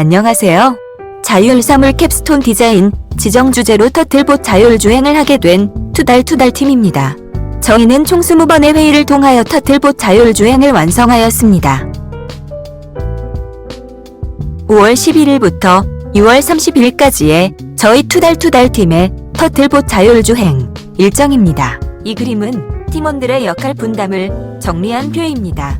안녕하세요. 자율사물 캡스톤 디자인 지정 주제로 터틀봇 자율주행을 하게 된 투달팀입니다. 저희는 총 20번의 회의를 통하여 터틀봇 자율주행을 완성하였습니다. 5월 11일부터 6월 30일까지의 저희 투달팀의 터틀봇 자율주행 일정입니다. 이 그림은 팀원들의 역할 분담을 정리한 표입니다.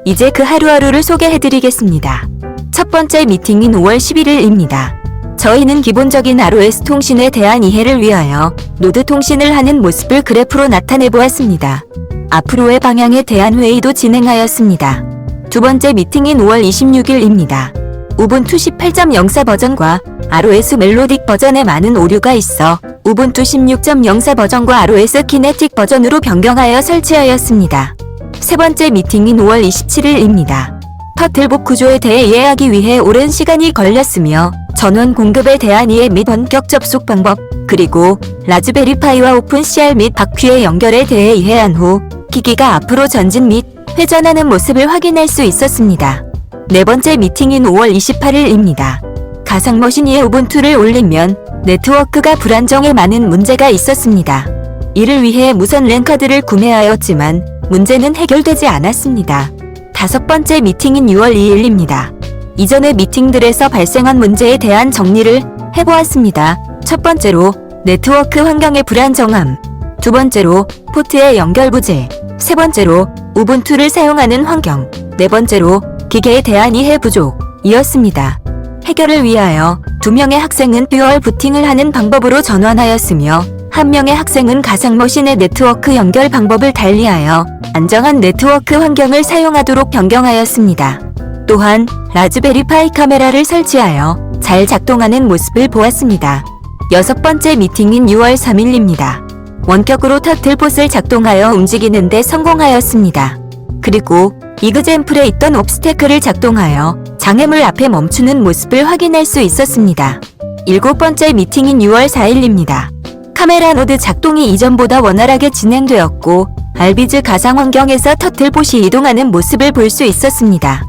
이제 그 하루하루를 소개해드리겠습니다. 첫 번째 미팅인 5월 11일입니다. 저희는 기본적인 ROS 통신에 대한 이해를 위하여 노드 통신을 하는 모습을 그래프로 나타내보았습니다. 앞으로의 방향에 대한 회의도 진행하였습니다. 두 번째 미팅인 5월 26일입니다. 우분투 18.04 버전과 ROS 멜로딕 버전에 많은 오류가 있어 우분투 16.04 버전과 ROS 키네틱 버전으로 변경하여 설치하였습니다. 세 번째 미팅인 5월 27일입니다. 터틀봇 구조에 대해 이해하기 위해 오랜 시간이 걸렸으며 전원 공급에 대한 이해 및 원격 접속 방법, 그리고 라즈베리파이와 오픈CR 및 바퀴의 연결에 대해 이해한 후 기기가 앞으로 전진 및 회전하는 모습을 확인할 수 있었습니다. 네 번째 미팅인 5월 28일입니다. 가상머신 위에 우분투를 올리면 네트워크가 불안정에 많은 문제가 있었습니다. 이를 위해 무선 랜 카드를 구매하였지만 문제는 해결되지 않았습니다. 다섯 번째 미팅인 6월 2일입니다. 이전의 미팅들에서 발생한 문제에 대한 정리를 해보았습니다. 첫 번째로 네트워크 환경의 불안정함, 두 번째로 포트의 연결 부재, 세 번째로 우분투를 사용하는 환경, 네 번째로 기계에 대한 이해 부족이었습니다. 해결을 위하여 2명의 학생은 듀얼 부팅을 하는 방법으로 전환하였으며 1명의 학생은 가상머신의 네트워크 연결 방법을 달리하여 안정한 네트워크 환경을 사용하도록 변경하였습니다. 또한 라즈베리파이 카메라를 설치하여 잘 작동하는 모습을 보았습니다. 여섯 번째 미팅인 6월 3일입니다. 원격으로 터틀봇을 작동하여 움직이는데 성공하였습니다. 그리고 이그젠플에 있던 옵스테클을 작동하여 장애물 앞에 멈추는 모습을 확인할 수 있었습니다. 일곱 번째 미팅인 6월 4일입니다. 카메라 노드 작동이 이전보다 원활하게 진행되었고 알비즈 가상 환경에서 터틀봇이 이동하는 모습을 볼 수 있었습니다.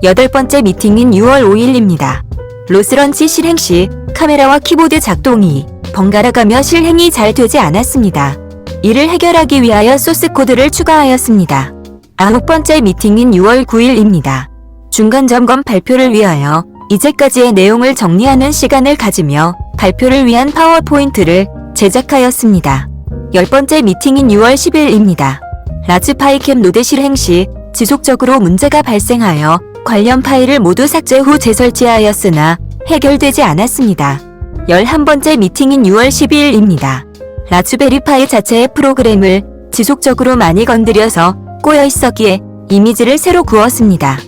여덟 번째 미팅인 6월 5일입니다. 로스런치 실행 시 카메라와 키보드 작동이 번갈아가며 실행이 잘 되지 않았습니다. 이를 해결하기 위하여 소스 코드를 추가하였습니다. 아홉 번째 미팅인 6월 9일입니다. 중간 점검 발표를 위하여 이제까지의 내용을 정리하는 시간을 가지며 발표를 위한 파워포인트를 제작하였습니다. 열 번째 미팅인 6월 10일입니다. 라즈파이캡 노드 실행 시 지속적으로 문제가 발생하여 관련 파일을 모두 삭제 후 재설치하였으나 해결되지 않았습니다. 11번째 미팅인 6월 12일입니다. 라즈베리파이 자체의 프로그램을 지속적으로 많이 건드려서 꼬여있었기에 이미지를 새로 구웠습니다.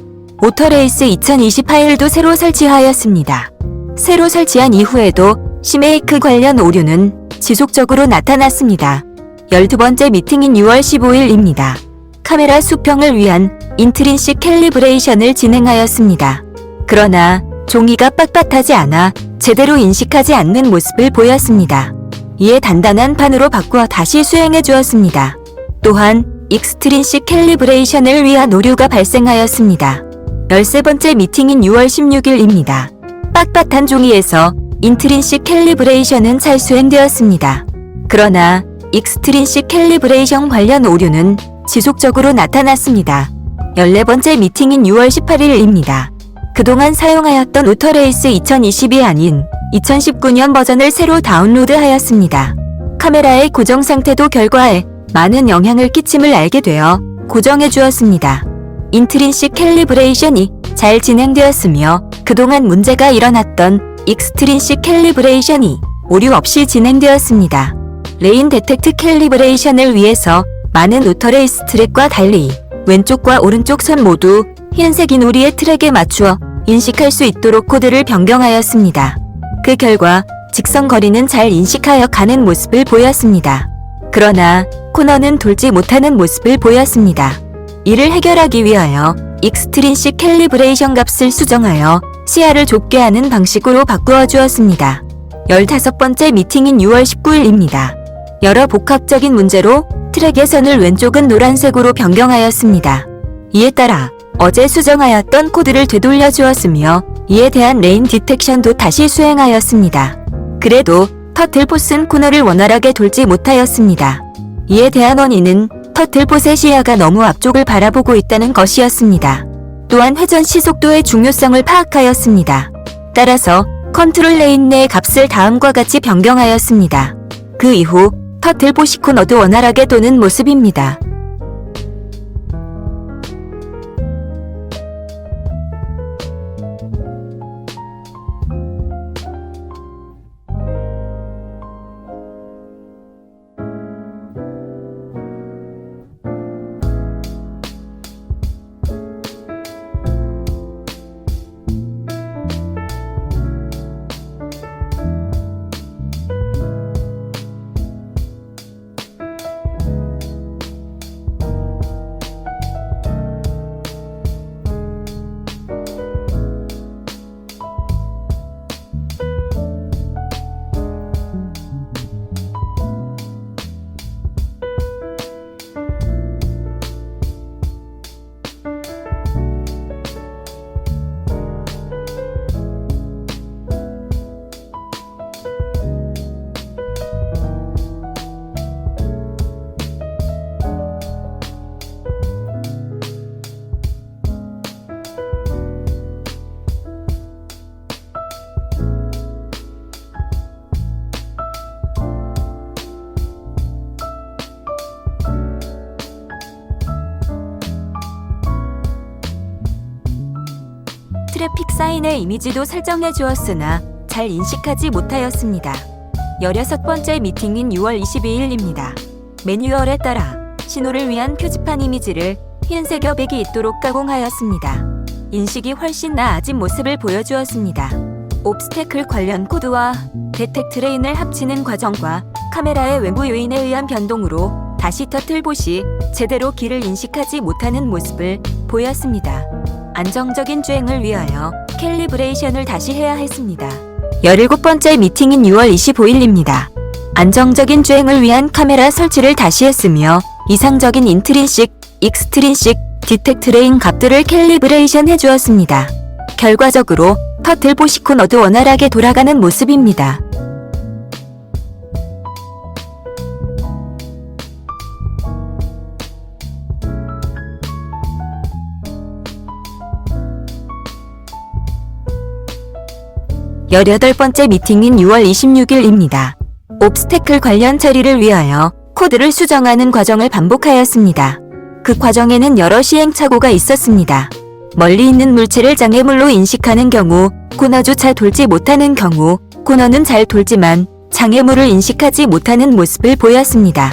오터레이스 2020 파일도 새로 설치하였습니다. 새로 설치한 이후에도 시메이크 관련 오류는 지속적으로 나타났습니다. 12번째 미팅인 6월 15일입니다. 카메라 수평을 위한 인트린식 캘리브레이션을 진행하였습니다. 그러나 종이가 빳빳하지 않아 제대로 인식하지 않는 모습을 보였습니다. 이에 단단한 판으로 바꾸어 다시 수행해 주었습니다. 또한 익스트린식 캘리브레이션을 위한 오류가 발생하였습니다. 13번째 미팅인 6월 16일입니다. 빳빳한 종이에서 인트린식 캘리브레이션은 잘 수행되었습니다. 그러나 익스트린식 캘리브레이션 관련 오류는 지속적으로 나타났습니다. 14번째 미팅인 6월 18일입니다. 그동안 사용하였던 오터레이스 2020이 아닌 2019년 버전을 새로 다운로드하였습니다. 카메라의 고정 상태도 결과에 많은 영향을 끼침을 알게 되어 고정해 주었습니다. 인트린식 캘리브레이션이 잘 진행되었으며 그동안 문제가 일어났던 익스트린식 캘리브레이션이 오류 없이 진행되었습니다. 레인 데텍트 캘리브레이션을 위해서 많은 오터레이스 트랙과 달리 왼쪽과 오른쪽 선 모두 흰색인 우리의 트랙에 맞추어 인식할 수 있도록 코드를 변경하였습니다. 그 결과 직선 거리는 잘 인식하여 가는 모습을 보였습니다. 그러나 코너는 돌지 못하는 모습을 보였습니다. 이를 해결하기 위하여 익스트린식 캘리브레이션 값을 수정하여 시야를 좁게 하는 방식으로 바꾸어 주었습니다. 15번째 미팅인 6월 19일입니다. 여러 복합적인 문제로 트랙의 선을 왼쪽은 노란색으로 변경하였습니다. 이에 따라 어제 수정하였던 코드를 되돌려 주었으며 이에 대한 레인 디텍션도 다시 수행하였습니다. 그래도 터틀봇은 코너를 원활하게 돌지 못하였습니다. 이에 대한 원인은 터틀봇의 시야가 너무 앞쪽을 바라보고 있다는 것이었습니다. 또한 회전 시속도의 중요성을 파악하였습니다. 따라서 컨트롤 레인 내의 값을 다음과 같이 변경하였습니다. 그 이후 터틀봇이 코너도 원활하게 도는 모습입니다. 트래픽 사인의 이미지도 설정해 주었으나 잘 인식하지 못하였습니다. 16번째 미팅인 6월 22일입니다. 매뉴얼에 따라 신호를 위한 표지판 이미지를 흰색 여백이 있도록 가공하였습니다. 인식이 훨씬 나아진 모습을 보여주었습니다. 옵스테클 관련 코드와 데텍트 레인을 합치는 과정과 카메라의 외부 요인에 의한 변동으로 다시 터틀봇이 제대로 길을 인식하지 못하는 모습을 보였습니다. 안정적인 주행을 위하여 캘리브레이션을 다시 해야 했습니다. 17번째 미팅인 6월 25일입니다. 안정적인 주행을 위한 카메라 설치를 다시 했으며 이상적인 인트린식, 익스트린식, 디텍트 레인 값들을 캘리브레이션 해주었습니다. 결과적으로 터틀봇이 코너도 원활하게 돌아가는 모습입니다. 열여덟 번째 미팅인 6월 26일입니다. 옵스테클 관련 처리를 위하여 코드를 수정하는 과정을 반복하였습니다. 그 과정에는 여러 시행착오가 있었습니다. 멀리 있는 물체를 장애물로 인식하는 경우, 코너조차 돌지 못하는 경우, 코너는 잘 돌지만 장애물을 인식하지 못하는 모습을 보였습니다.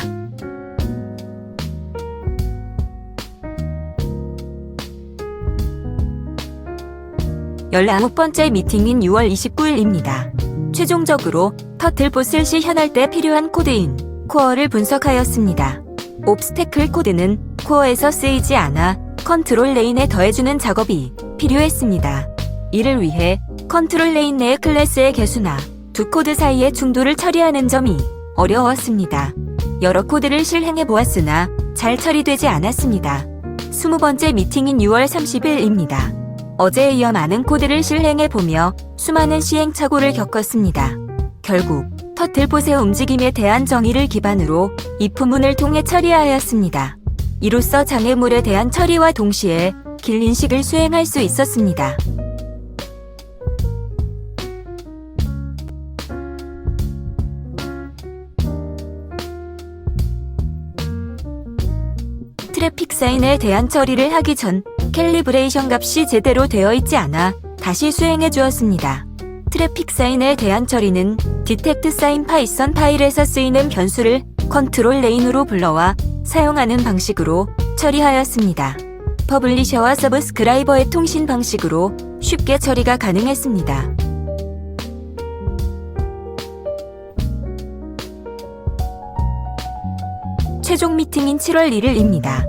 열아홉 번째 미팅인 6월 29일입니다. 최종적으로 터틀봇을 시현할 때 필요한 코드인 코어를 분석하였습니다. 옵스테클 코드는 코어에서 쓰이지 않아 컨트롤 레인에 더해주는 작업이 필요했습니다. 이를 위해 컨트롤 레인 내의 클래스의 개수나 두 코드 사이의 충돌을 처리하는 점이 어려웠습니다. 여러 코드를 실행해 보았으나 잘 처리되지 않았습니다. 20번째 미팅인 6월 30일입니다. 어제에 이어 많은 코드를 실행해 보며 수많은 시행착오를 겪었습니다. 결국 터틀봇의 움직임에 대한 정의를 기반으로 if문을 통해 처리하였습니다. 이로써 장애물에 대한 처리와 동시에 길 인식을 수행할 수 있었습니다. 트래픽 사인에 대한 처리를 하기 전 캘리브레이션 값이 제대로 되어 있지 않아 다시 수행해 주었습니다. 트래픽 사인에 대한 처리는 디텍트 사인 파이썬 파일에서 쓰이는 변수를 컨트롤 레인으로 불러와 사용하는 방식으로 처리하였습니다. 퍼블리셔와 서브스크라이버의 통신 방식으로 쉽게 처리가 가능했습니다. 최종 미팅인 7월 1일입니다.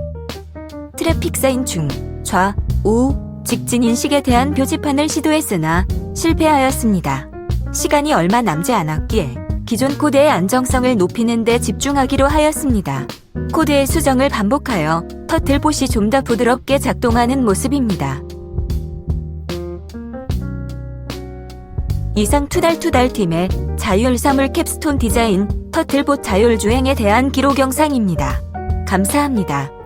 트래픽 사인 중 좌, 우, 직진 인식에 대한 표지판을 시도했으나 실패하였습니다. 시간이 얼마 남지 않았기에 기존 코드의 안정성을 높이는 데 집중하기로 하였습니다. 코드의 수정을 반복하여 터틀봇이 좀 더 부드럽게 작동하는 모습입니다. 이상 투달투달 팀의 자율 사물 캡스톤 디자인 터틀봇 자율주행에 대한 기록 영상입니다. 감사합니다.